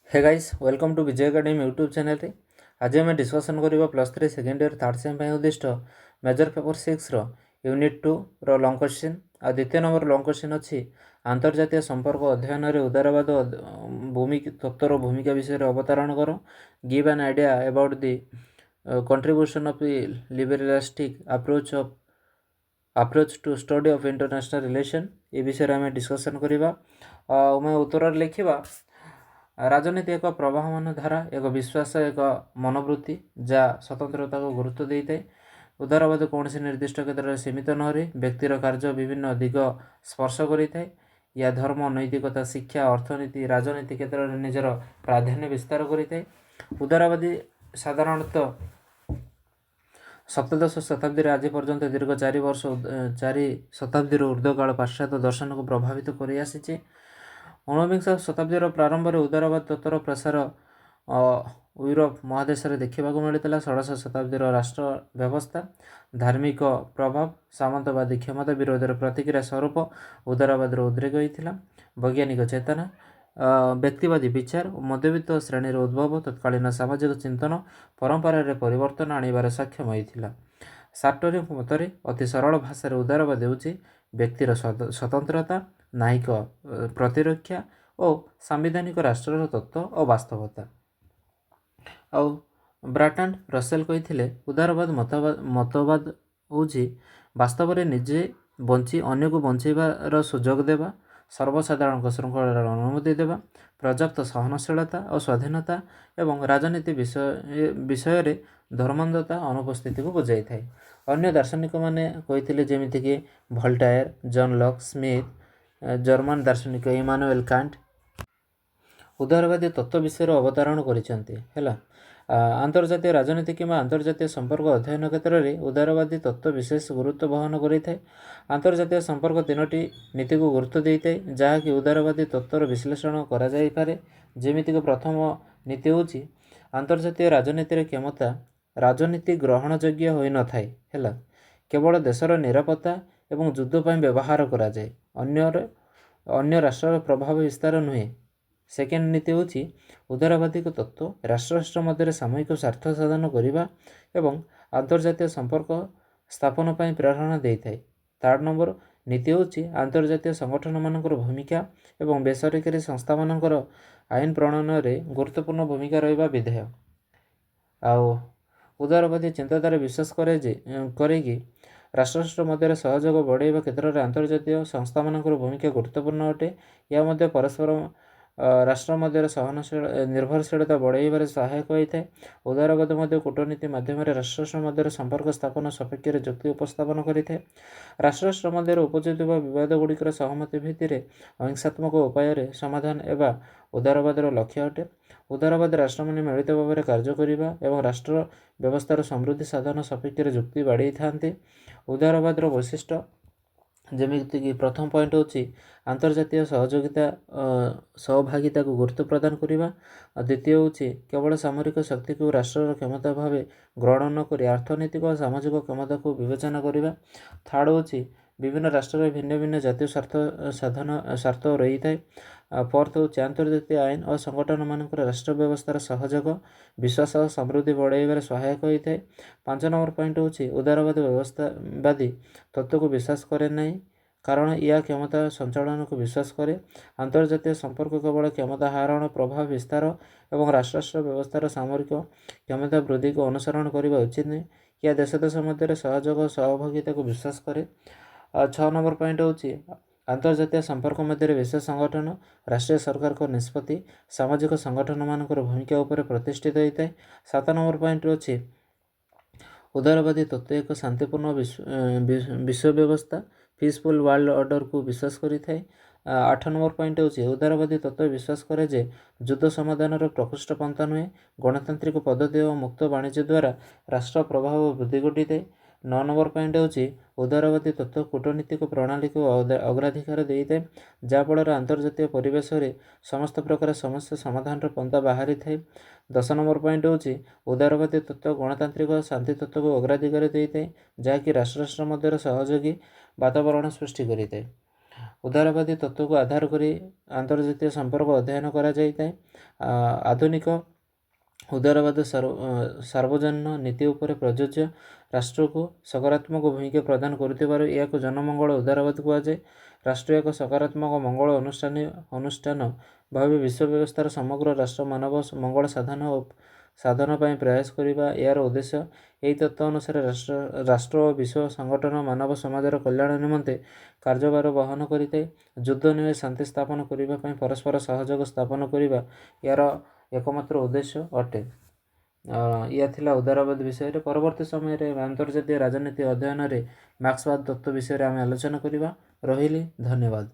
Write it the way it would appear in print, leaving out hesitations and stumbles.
Hey guys welcome to Vijay academy YouTube channel रे आज आम डिस्कसन करवा +3 सेकेंड ईयर थर्ड सेम उद्दिष्ट major paper 6 unit 2 long question आ द्वितीय नंबर लॉन्ग क्वेश्चन अच्छी आंतर्जातीय संपर्क अध्ययन रे उदारवाद भूमिका तत्वर भूमिका विषय अवतारण कर give an idea about the contribution of liberalistic approach to study of international relation ये विषय आम डिस्कसन करवा मैं उत्तर लिखा राजनीति एक प्रवाहमान धारा एक विश्वास एक मनोवृत्ति जहाँ स्वतंत्रता को गुरुत्व देता है। उदारवाद कौन से निर्दिष्ट क्षेत्र में सीमित न रही व्यक्तिर कार्य विभिन्न दिग स्पर्श करें या धर्म नैतिकता शिक्षा अर्थनीति राजनीति क्षेत्र में निजर प्राधान्य विस्तार करें। उदारवादी साधारणतः सप्तदश शताब्दी आज पर्यंत दीर्घ 4 शताब्दी ऊर्ध्वकाल पाश्चात्य दर्शन को प्रभावित कर आसी। ऊनविंश शताब्दीर प्रारंभ में उदारवाद तत्वर प्रसार यूरोप महादेश में देखा मिलता। षोडश शताब्दीर राष्ट्र व्यवस्था धार्मिक प्रभाव सामंतवादी क्षमता विरोध प्रतिक्रिया स्वरूप उदारवाद उद्रेक होता। वैज्ञानिक चेतना व्यक्तिवादी विचार मध्यवित्त श्रेणी उद्भव तत्कालीन सामाजिक चिंतन परंपरा परिवर्तन आनिबार सक्षम होता। सार्टरी मतरे अति सरल भाषा उदारवाद होउछि व्यक्तिर स्वतंत्रता न्यायिक प्रतिरक्षा और सांविधानिक राष्ट्र तत्व और वास्तवता। आउ ब्राटन रसेल कही उदारवाद मतवाद होउछि वास्तव में निजे बंची अन्य को बंचाइबार सुजोग देवा सर्वसाधारण श्रृंखलार अनुमति देवा पर्याप्त सहनशीलता और स्वाधीनता एवं राजनीति विषय धर्मांधता अनुपस्थिति को बुझाई था। अन्य दार्शनिक मैंने कही जमीक भोल्टायर जॉन लॉक स्मिथ जर्मन दार्शनिक इमानुएल कांट उदारवादी तत्व विषय अवतारण कर आंतर्जातीय राजनीति किंवा आंतर्जातीय संपर्क अध्ययन क्षेत्र में उदारवादी तत्व विशेष गुरुत्व बहन करें। आंतर्जातीय संपर्क 3टी नीति को गुरुत्व देता है जहाँकि उदारवादी तत्वर विश्लेषण कर जमीक प्रथम नीति हूँ आंतर्जातीय राजनीति क्षमता राजनीति ग्रहणयोग्य हो न थाए केवल देशर निरापत्ता एवं युद्ध पर व्यवहार कराए अन्य राष्ट्र प्रभाव विस्तार नुहे। सेकेंड नीति हूँ उदारवादी तत्व राष्ट्र मध्य सामूहिक स्वार्थ साधन करने एवं आंतर्जातीय संपर्क स्थापन पर प्रेरणा देता है। थर्ड नंबर नीति हूँ आंतर्जातीय संगठन मानकर भूमिका एवं बेसरकारी संस्था मानकर आईन प्रणयन में गुरुत्वपूर्ण भूमिका रहा विधेय। आउ उदारवादी चिंताधारा विश्वास करे राष्ट्र मध्य सहयोग बढ़ाइबा क्षेत्र में आंतर्जातीय संस्था मानकर भूमिका गुरुत्वपूर्ण अटे। या मध्य परस्पर राष्ट्र मध्य सहनशील निर्भरशीलता बढ़ाइबार सहायक होता है। उदारवाद मध्य कूटनीति माध्यम राष्ट्र मध्य संपर्क स्थापन सपेक्ष जुक्ति उपस्थापन करें। राष्ट्र मध्य उपजुवा बद गुड़िकर सहमति भित्ति अहिंसात्मक उपाय समाधान एवं उदारवादर लक्ष्य अटे। उदारवाद राष्ट्र मैंने मिलित भाव में कार्य करने और राष्ट्र व्यवस्थार समृद्धि साधन सपेक्ष जुक्ति बाड़ी था। उदारवादर वैशिष्ट्य जमीक प्रथम पॉइंट हूँ आंतर्जातीय सहयोगिता सहभागिता को गुरुत्व प्रदान करने। द्वितीय हूँ केवल सामरिक शक्ति को राष्ट्र क्षमता भाव ग्रहण नक अर्थनैतिक और सामाजिक क्षमता को विवेचना करने। थर्ड हूँ विभिन्न राष्ट्र में भिन्न भिन्न जातीय स्वार्थ रही है। फोर्थ हूँ आंतर्जातीय आईन और संगठन मानक राष्ट्र व्यवस्थार सहयोग विश्वास और समृद्धि बढ़ाइबार सहायक होता है। 5 नंबर पॉइंट हूँ उदारवाद व्यवस्थावादी तत्व को विश्वास करे ना कारण या क्षमता संचालन को विश्वास करे। अंतर्जातीय संपर्क केवल क्षमता हरण प्रभाव विस्तार और राष्ट्र व्यवस्थार सामरिक क्षमता वृद्धि को अनुसरण करने उचित नहीं। या देश देश मध्य सहयोग और सहभागिता को विश्वास करे। 6 नंबर पॉइंट हूँ अंतर्जातीय संपर्क मध्य विशेष संगठन राष्ट्रीय सरकार को निष्पत्ति सामाजिक संगठन मानक भूमिका उपर प्रतिष्ठित होता है। 7 नंबर पॉइंट अच्छी उदारवादी तत्व एक शांतिपूर्ण विश्व व्यवस्था पीसफुल वर्ल्ड ऑर्डर को विश्वास करें। 8 नंबर पॉइंट हूँ उदारवादी तत्व विश्वास करे जे युद्ध समाधान प्रकृष्ट पंथा नुहे गणतांत्रिक पद्धति और मुक्त वाणिज्य द्वारा राष्ट्र प्रभाव वृद्धि घटी। 9 नंबर पॉइंट हूँ उदारवादी तत्व कूटनीतिक प्रणाली को अग्राधिकार देता है जहाँफल अंतर्जातीय परिवेश में समस्त प्रकार समस्या समाधान पंथा बाहरी थाए। 10 नंबर पॉइंट हूँ उदारवादी तत्व गणतांत्रिक और शांति तत्व को अग्राधिकार देता है जहाँकि राष्ट्र मध्य सहयोगी वातावरण सृष्टि करें। ଉଦାରବାଦୀ ତତ୍ତ୍ୱକୁ ଆଧାର କରି ଆନ୍ତର୍ଜାତୀୟ ସମ୍ପର୍କ ଅଧ୍ୟୟନ କରାଯାଇଥାଏ। ଆଧୁନିକ ଉଦାରବାଦ ସାର୍ବଜନୀନ ନୀତି ଉପରେ ପ୍ରଯୁଜ୍ୟ, ରାଷ୍ଟ୍ରକୁ ସକାରାତ୍ମକ ଭୂମିକା ପ୍ରଦାନ କରୁଥିବାରୁ ଏହାକୁ ଜନମଙ୍ଗଳ ଉଦାରବାଦ କୁହାଯାଏ। ରାଷ୍ଟ୍ର ଏକ ସକାରାତ୍ମକ ମଙ୍ଗଳ ଅନୁଷ୍ଠାନ ଭାବେ ବିଶ୍ୱ ବ୍ୟବସ୍ଥାର ସମଗ୍ର ରାଷ୍ଟ୍ର ମାନବ ମଙ୍ଗଳ ସାଧନ ପାଇଁ ପ୍ରୟାସ କରିବା ଏହାର ଉଦ୍ଦେଶ୍ୟ। ଏହି ତତ୍ତ୍ୱ ଅନୁସାରେ ରାଷ୍ଟ୍ର ଓ ବିଶ୍ୱ ସଂଗଠନ ମାନବ ସମାଜର କଲ୍ୟାଣ ନିମନ୍ତେ କାର୍ଯ୍ୟଭାର ବହନ କରିଥାଏ। ଯୁଦ୍ଧ ନୁହେଁ, ଶାନ୍ତି ସ୍ଥାପନ କରିବା ପାଇଁ ପରସ୍ପର ସହଯୋଗ ସ୍ଥାପନ କରିବା ଏହାର ଏକମାତ୍ର ଉଦ୍ଦେଶ୍ୟ ଅଟେ। ଏହା ଥିଲା ଉଦାରବାଦ ବିଷୟରେ। ପରବର୍ତ୍ତୀ ସମୟରେ ଆନ୍ତର୍ଜାତୀୟ ରାଜନୀତି ଅଧ୍ୟୟନରେ ମାର୍କ୍ସବାଦ ତତ୍ତ୍ୱ ବିଷୟରେ ଆମେ ଆଲୋଚନା କରିବା। ରହିଲି, ଧନ୍ୟବାଦ।